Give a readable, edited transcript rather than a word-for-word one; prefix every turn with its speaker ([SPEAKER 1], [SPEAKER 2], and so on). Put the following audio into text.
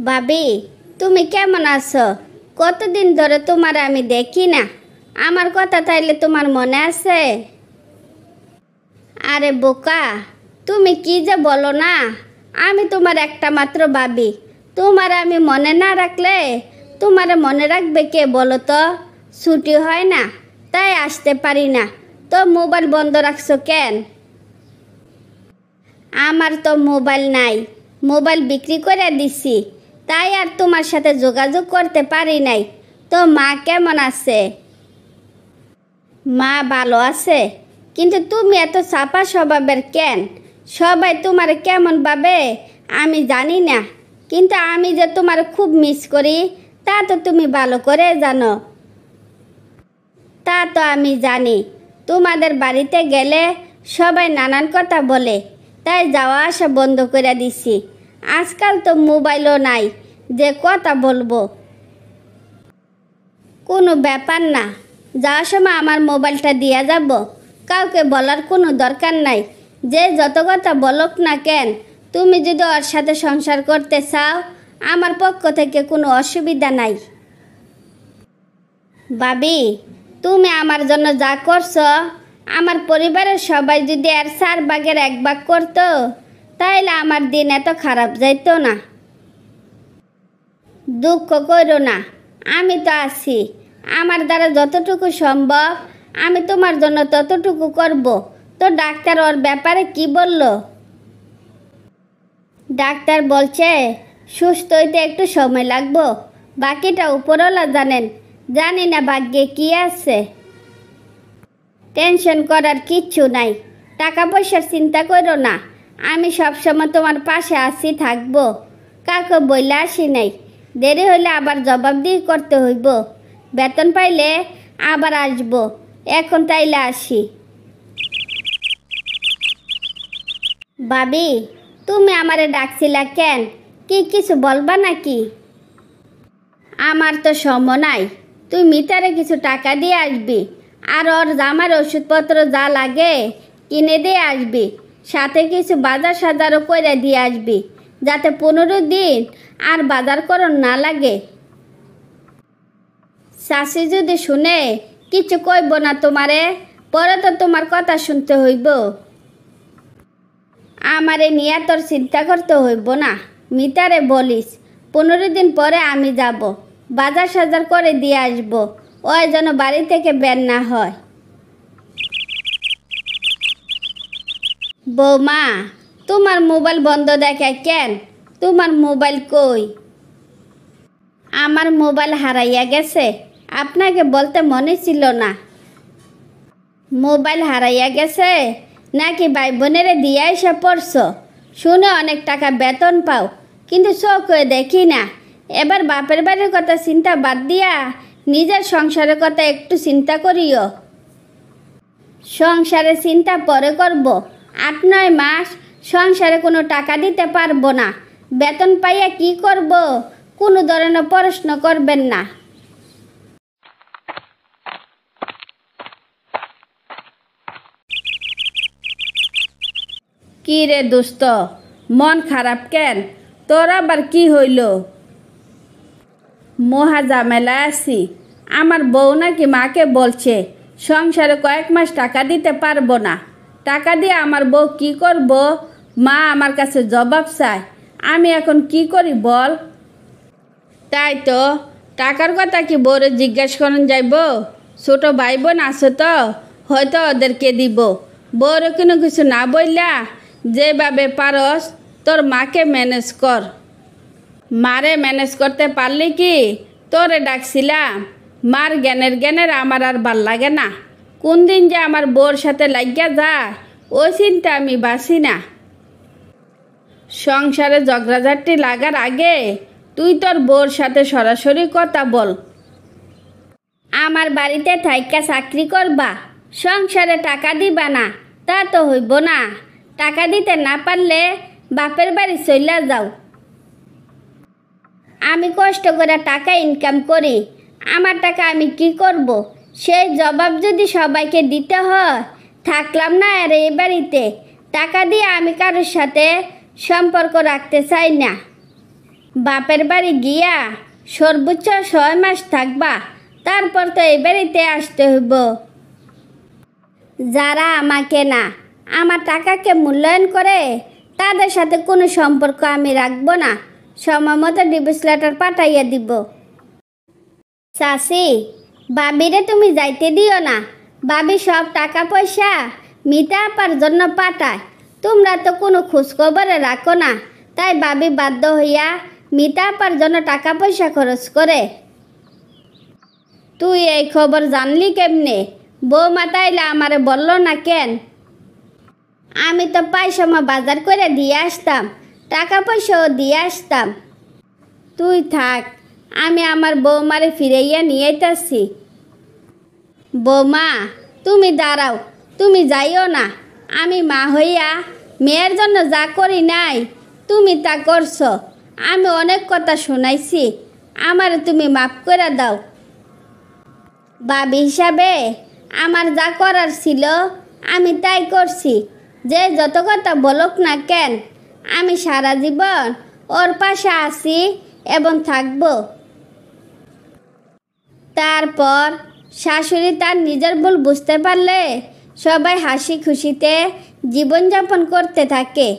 [SPEAKER 1] ভাবি, তুমি কেমন আছো? কতদিন ধরে তোমার আমি দেখি না। আমার কথা তাইলে তোমার মনে আছে? আরে বোকা, তুমি কি যে বলো না। আমি তোমার একটা মাত্র ভাবি। তোমার আমি মনে না রাখলে তোমারে মনে রাখবে কে বলো তো? ছুটি হয় না, তাই আসতে পারি না। তো মোবাইল বন্ধ রাখছো কেন? আমার তো মোবাইল নাই, মোবাইল বিক্রি করে দিছি, তাই আর তোমার সাথে যোগাযোগ করতে পারি নাই। তো মা কেমন আছে? মা ভালো আছে, কিন্তু তুমি এত চাপা স্বভাবের কেন? সবাই তোমার কেমন ভাবে আমি জানি না, কিন্তু আমি যে তোমার খুব মিস করি তা তো তুমি ভালো করে জানো। তা তো আমি জানি, তোমাদের বাড়িতে গেলে সবাই নানান কথা বলে, তাই যাওয়া আসা বন্ধ করে দিছি। আজকাল তো মোবাইলও নাই যে কথা বলবো। কোনো ব্যাপার না, যাওয়ার সময় আমার মোবাইলটা দিয়ে যাব। কাউকে বলার কোনো দরকার নাই। যে যত কথা বলক না কেন, তুমি যদি ওর সাথে সংসার করতে চাও, আমার পক্ষ থেকে কোনো অসুবিধা নাই। ভাবি, তুমি আমার জন্য যা করছো, আমার পরিবারের সবাই যদি আর 4 ভাগের 1 ভাগ করতো, তাইলে আমার দিন এত খারাপ যাইতো না। দুঃখ করো না, আমি তো আছি। আমার দ্বারা যতটুকু সম্ভব আমি তোমার জন্য ততটুকু করব। তো ডাক্তার ওর ব্যাপারে কি বলল? ডাক্তার বলছে সুস্থ হইতে একটু সময় লাগবো, বাকিটা উপরওয়ালা জানেন। জানি না ভাগ্যে কি আছে। টেনশন করার কিচ্ছু নাই, টাকা পয়সার চিন্তা করো না। আমি সবসময় তোমার পাশে আছি, থাকবো। কাউকে বইলে আসি নাই, দেরি হইলে আবার জবাব দিয়ে করতে হইব। বেতন পাইলে আবার আসবো, এখন তাইলে আসি। ভাবি, তুমি আমারে ডাকছিলা কেন? কি কিছু বলবা নাকি? আমার তো সময় নাই, তুই মিতারে কিছু টাকা দিয়ে আসবি, আর ওর জামার ওষুধপত্র যা লাগে কিনে দিয়ে আসবি। সাথে কিছু বাজার সাজারও করে দিয়ে আসবি, যাতে 15 দিন আর বাজার করন না লাগে। শাশি যদি শুনে কিছু কইব না তোমারে, পরে তো তোমার কথা শুনতে হইব। আমারে নিয়ে তোর চিন্তা করতে হইব না। মিতারে বলিস 15 দিন পরে আমি যাব, বাজার সাজার করে দিয়ে আসব। ওই যেন বাড়ি থেকে বের না হয়। বৌমা, তোমার মোবাইল বন্ধ দেখায় কেন? তোমার মোবাইল কই? আমার মোবাইল হারাইয়া গেছে, আপনাকে বলতে মনে ছিল না। মোবাইল হারাইয়া গেছে নাকি ভাই বোনেরে দিয়ে এসে পড়ছো? শুনে অনেক টাকা বেতন পাও, কিন্তু চোখে দেখি না। এবার বাপের বাড়ির কথা চিন্তা বাদ দিয়া নিজের সংসারের কথা একটু চিন্তা করিও। সংসারের চিন্তা পরে করব। 8-9 মাস সংসারে কোনো টাকা দিতে পারবো না। বেতন পাইয়া কি করব? কোনো ধরনের প্রশ্ন করবেন না। কি রে দোস্ত, মন খারাপ কেন? তোর আবার কি হইল? মহা ঝামেলায় আছি। আমার বউ নাকি মাকে বলছে সংসারে কয়েক মাস টাকা দিতে পারবো না। টাকা দিয়ে আমার বউ কি করব? মা আমার কাছে জবাব চায়। আমি এখন কি করি বল? তাই তো, টাকার কথা কি বউরে জিজ্ঞেস করন যাইব? ছোট ভাই বোন আছে তো, হয়তো ওদেরকে দিব। বউরে কোনো কিছু না বললা যেভাবে পারস তোর মাকে ম্যানেজ কর। মারে ম্যানেজ করতে পারলি কি তোরে ডাকছিলাম। মার জ্ঞানের আমার আর ভাল লাগে না। কোন দিন যে আমার বউর সাথে লাগিয়া যায় ওই চিন্তা আমি বাঁচি না। সংসারে ঝগড়াঝাটি লাগার আগে তুই তোর বউর সাথে সরাসরি কথা বল। আমার বাড়িতে থাইকা চাকরি করবা, সংসারে টাকা দিবা না, তা তো হইব না। টাকা দিতে না পারলে বাপের বাড়ি চইলা যাও। আমি কষ্ট করে টাকা ইনকাম করি, আমার টাকা আমি কি করব? সেই জবাব যদি সবাইকে দিতে হয়, থাকলাম না আর এই বাড়িতে। টাকা দিয়ে আমি কারোর সাথে সম্পর্ক রাখতে চাই না। বাপের বাড়ি গিয়া সর্বোচ্চ 6 মাস থাকবা, তারপর তো এই বাড়িতে আসতে হইব। যারা আমাকে না, আমার টাকাকে মূল্যায়ন করে তাদের সাথে কোনো সম্পর্ক আমি রাখবো না। সময় মতো ডিভোর্স লেটার পাঠাইয়া দিব। চাচি, বাবিরে তুমি যাইতে দিও না। বাবি সব টাকা পয়সা মিতা আপার জন্য পাঠায়। তোমরা তো কোনো খোঁজখবরে রাখো না, তাই বাবি বাধ্য হইয়া মিতা আপার জন্য টাকা পয়সা খরচ করে। তুই এই খবর জানলি কেমনে? বৌমা তাইলে আমারে বললো না কেন? আমি তো সময় বাজার করে দিয়ে আসতাম, টাকা পয়সাও দিয়ে আসতাম। তুই থাক, আমি আমার বৌমারে ফিরাইয়া নিয়ে আইতাছি। বৌমা, তুমি দাঁড়াও, তুমি যাইও না। আমি মা হইয়া মেয়ের জন্য যা করি নাই, তুমি তা করছো। আমি অনেক কথা শোনাইছি, আমারে তুমি মাফ করে দাও। বাবি হিসাবে আমার যা করার ছিল আমি তাই করছি। যে যত কথা বলুক না কেন, আমি সারা জীবন ওর পাশে আছি এবং থাকব। তারপর শাশুড়ি তার নিজের ভুল বুঝতে পারলে সবাই হাসি খুশিতে জীবনযাপন করতে থাকে।